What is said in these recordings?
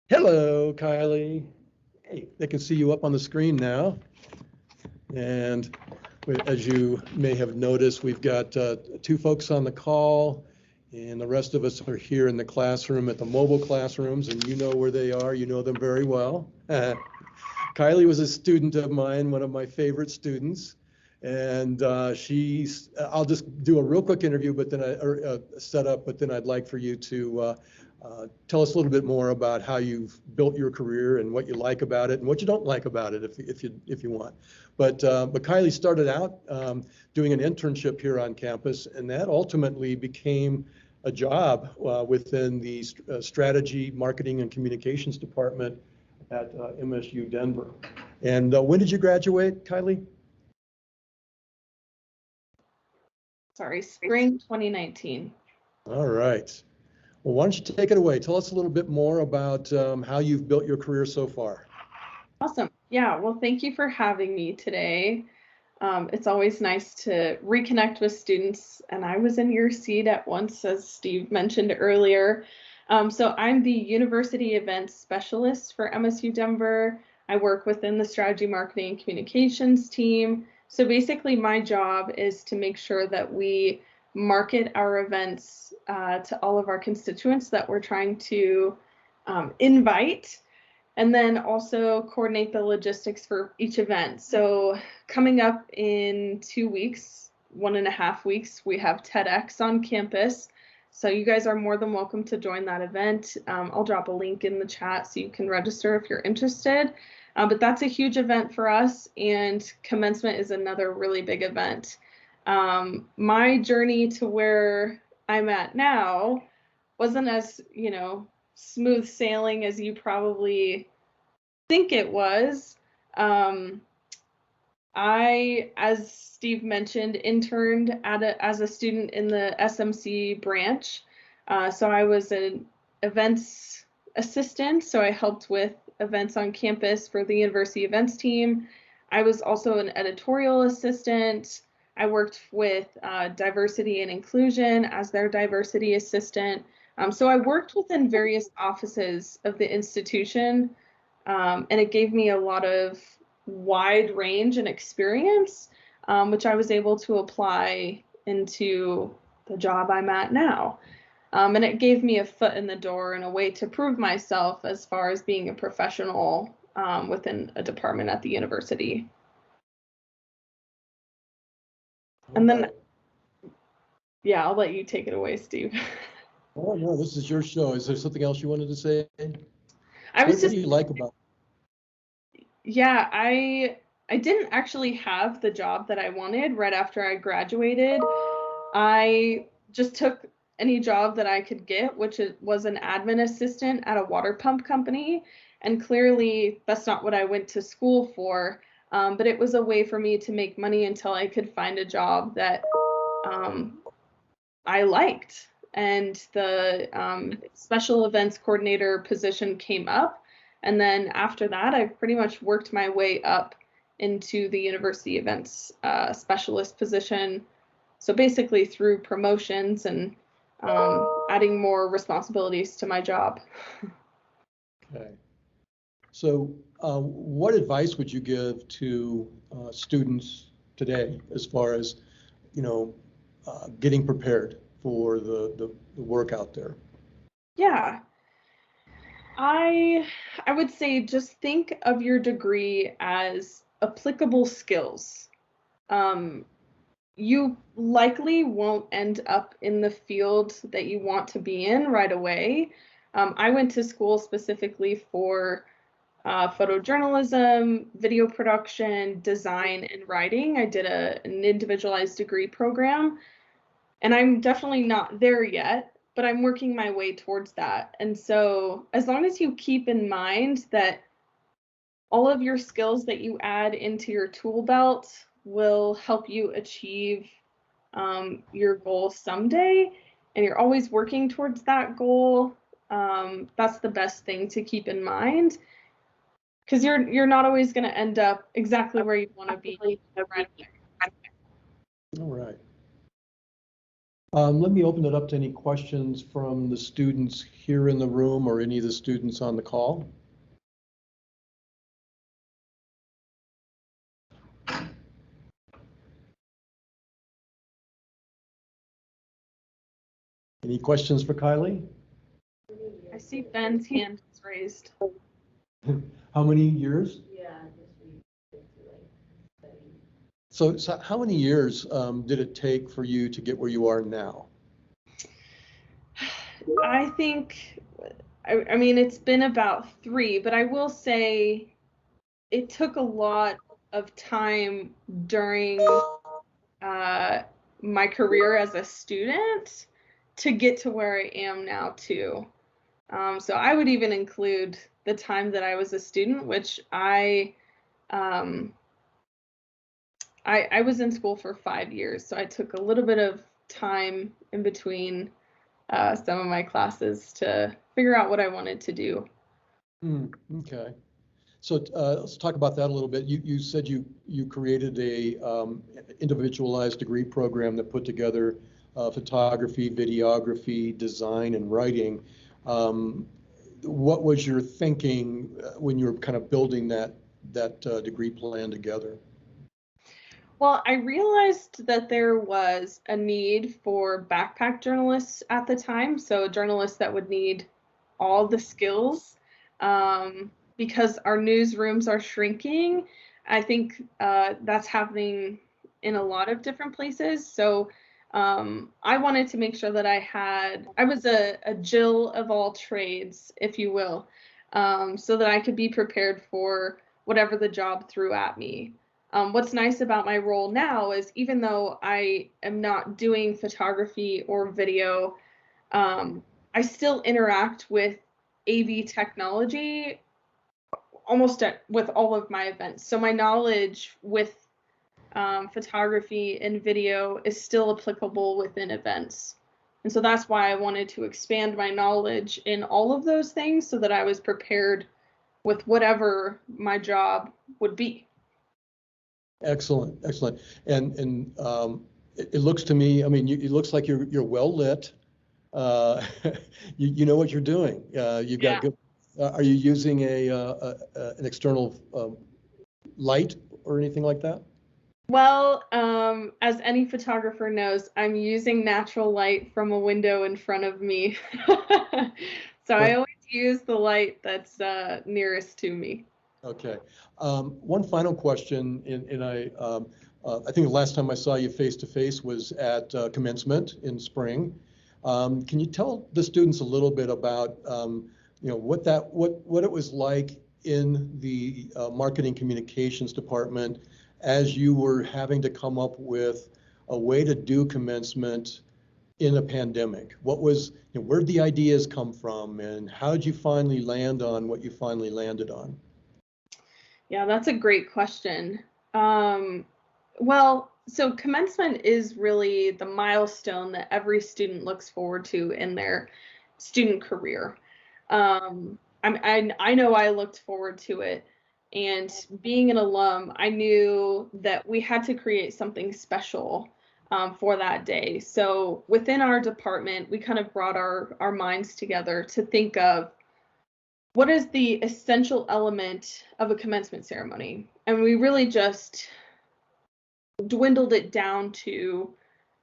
Hello, Kylie. Hey, they can see you up on the screen now. And as you may have noticed, we've got two folks on the call, and the rest of us are here in the classroom at the mobile classrooms, and you know where they are. You know them very well. Kylie was a student of mine, one of my favorite students. And I'll just do a real quick interview, but then setup, but then I'd like for you to tell us a little bit more about how you've built your career and what you like about it and what you don't like about it, if you want. But Kylie started out doing an internship here on campus, and that ultimately became a job within the strategy, marketing, and communications department at MSU Denver. And when did you graduate, Kylie? Sorry, spring 2019. All right. Well, why don't you take it away? Tell us a little bit more about how you've built your career so far. Awesome. Yeah, well, thank you for having me today. It's always nice to reconnect with students, and I was in your seat at once, as Steve mentioned earlier. So I'm the University Events Specialist for MSU Denver. I work within the Strategy, Marketing, and Communications team. So basically my job is to make sure that we market our events to all of our constituents that we're trying to invite, and then also coordinate the logistics for each event. So coming up in 2 weeks, 1.5 weeks, we have TEDx on campus. So you guys are more than welcome to join that event. I'll drop a link in the chat so you can register if you're interested. But that's a huge event for us, and commencement is another really big event. My journey to where I'm at now wasn't as, smooth sailing as you probably think it was. I, as Steve mentioned, interned as a student in the SMC branch. So I was an events assistant, so I helped with events on campus for the university events team. I was also an editorial assistant. I worked with diversity and inclusion as their diversity assistant. So I worked within various offices of the institution, and it gave me a lot of wide range and experience, which I was able to apply into the job I'm at now. And it gave me a foot in the door and a way to prove myself as far as being a professional within a department at the university. And then, yeah, I'll let you take it away, Steve. Oh, no, this is your show. Is there something else you wanted to say? What do you like about it? Yeah, I didn't actually have the job that I wanted right after I graduated. I just took any job that I could get, which was an admin assistant at a water pump company. And clearly that's not what I went to school for, but it was a way for me to make money until I could find a job that I liked. And the special events coordinator position came up. And then after that, I pretty much worked my way up into the university events specialist position. So basically through promotions and adding more responsibilities to my job. Okay. So what advice would you give to students today as far as, getting prepared for the work out there? Yeah. I would say just think of your degree as applicable skills. You likely won't end up in the field that you want to be in right away. I went to school specifically for photojournalism, video production, design, and writing. I did an individualized degree program, and I'm definitely not there yet, but I'm working my way towards that. And so as long as you keep in mind that all of your skills that you add into your tool belt will help you achieve your goal someday, and you're always working towards that goal, that's the best thing to keep in mind, because you're not always going to end up exactly where you want to be right away. All right. Let me open it up to any questions from the students here in the room or any of the students on the call. Any questions for Kylie? I see Ben's hand is raised. How many years? So how many years did it take for you to get where you are now? I think, I mean, it's been about 3, but I will say it took a lot of time during my career as a student to get to where I am now too. So I would even include the time that I was a student, which um, I was in school for 5 years, so I took a little bit of time in between some of my classes to figure out what I wanted to do. Okay. So let's talk about that a little bit. You said you created a individualized degree program that put together photography, videography, design, and writing. What was your thinking when you were kind of building that degree plan together? Well, I realized that there was a need for backpack journalists at the time, so journalists that would need all the skills because our newsrooms are shrinking. I think that's happening in a lot of different places. So I wanted to make sure that I was a Jill of all trades, if you will, so that I could be prepared for whatever the job threw at me. What's nice about my role now is even though I am not doing photography or video, I still interact with AV technology with all of my events. So my knowledge with photography and video is still applicable within events. And so that's why I wanted to expand my knowledge in all of those things so that I was prepared with whatever my job would be. Excellent, excellent. And it looks to me, I mean, it looks like you're well lit. You know what you're doing. You've got Yeah. good. Are you using an external light or anything like that? Well, as any photographer knows, I'm using natural light from a window in front of me. So I Well, always use the light that's nearest to me. okay. One final question, and I think the last time I saw you face to face was at commencement in spring. Can you tell the students a little bit about what it was like in the marketing communications department as you were having to come up with a way to do commencement in a pandemic? Where did the ideas come from, and how did you finally land on what you finally landed on? Yeah, that's a great question. Well, so commencement is really the milestone that every student looks forward to in their student career. I know I looked forward to it, and being an alum, I knew that we had to create something special for that day. So within our department, we kind of brought our minds together to think of what is the essential element of a commencement ceremony? And we really just dwindled it down to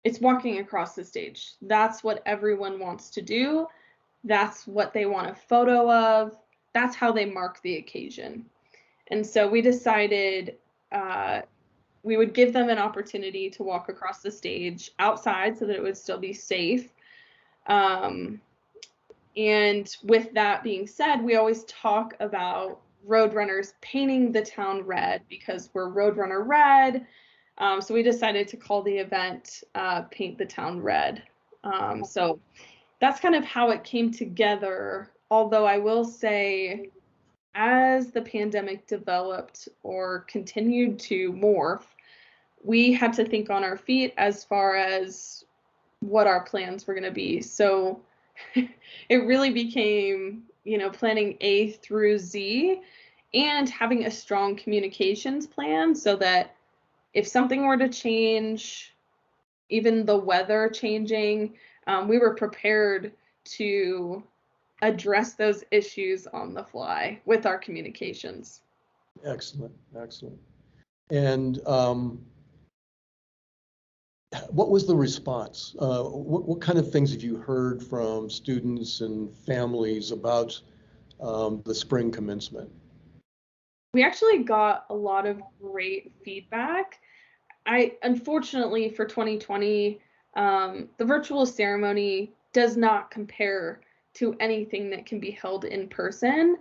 it's walking across the stage. That's what everyone wants to do. That's what they want a photo of. That's how they mark the occasion. And so we decided we would give them an opportunity to walk across the stage outside so that it would still be safe. Um, And with that being said, we always talk about Roadrunners painting the town red because we're Roadrunner Red. So we decided to call the event Paint the Town Red. So that's kind of how it came together. Although I will say, as the pandemic developed or continued to morph, we had to think on our feet as far as what our plans were going to be. So it really became, planning A through Z and having a strong communications plan so that if something were to change, even the weather changing, we were prepared to address those issues on the fly with our communications. Excellent, excellent. And what was the response? What kind of things have you heard from students and families about the spring commencement? We actually got a lot of great feedback. Unfortunately for 2020, the virtual ceremony does not compare to anything that can be held in person.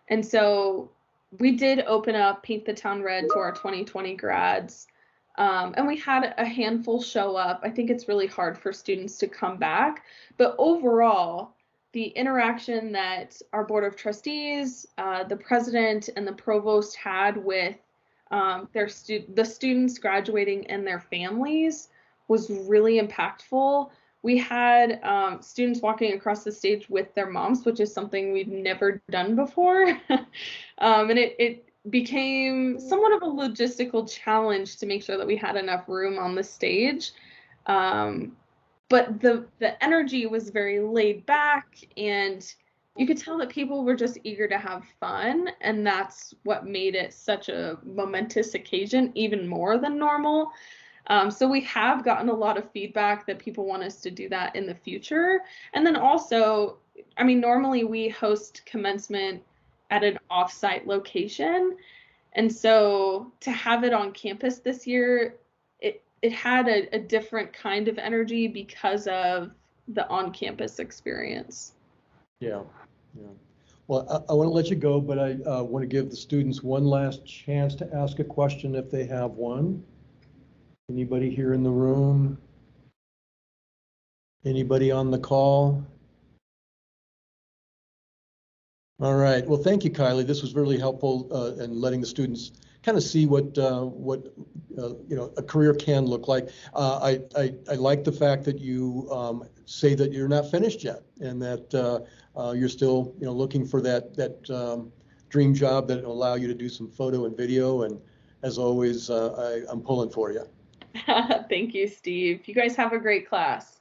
And so we did open up Paint the Town Red to our 2020 grads. And we had a handful show up. I think it's really hard for students to come back. But overall, the interaction that our Board of Trustees, the president, and the provost had with the students graduating and their families was really impactful. We had students walking across the stage with their moms, which is something we've never done before. And it became somewhat of a logistical challenge to make sure that we had enough room on the stage. But the energy was very laid back, and you could tell that people were just eager to have fun, and that's what made it such a momentous occasion, even more than normal. So we have gotten a lot of feedback that people want us to do that in the future. And then also, I mean, normally we host commencement at an offsite location. And so to have it on campus this year, it had a different kind of energy because of the on-campus experience. Yeah, yeah. Well, I want to let you go, but I want to give the students one last chance to ask a question if they have one. Anybody here in the room? Anybody on the call? All right. Well, thank you, Kylie. This was really helpful in letting the students kind of see what a career can look like. I like the fact that you say that you're not finished yet, and that you're still looking for that dream job that will allow you to do some photo and video. And as always, I'm pulling for you. Thank you, Steve. You guys have a great class.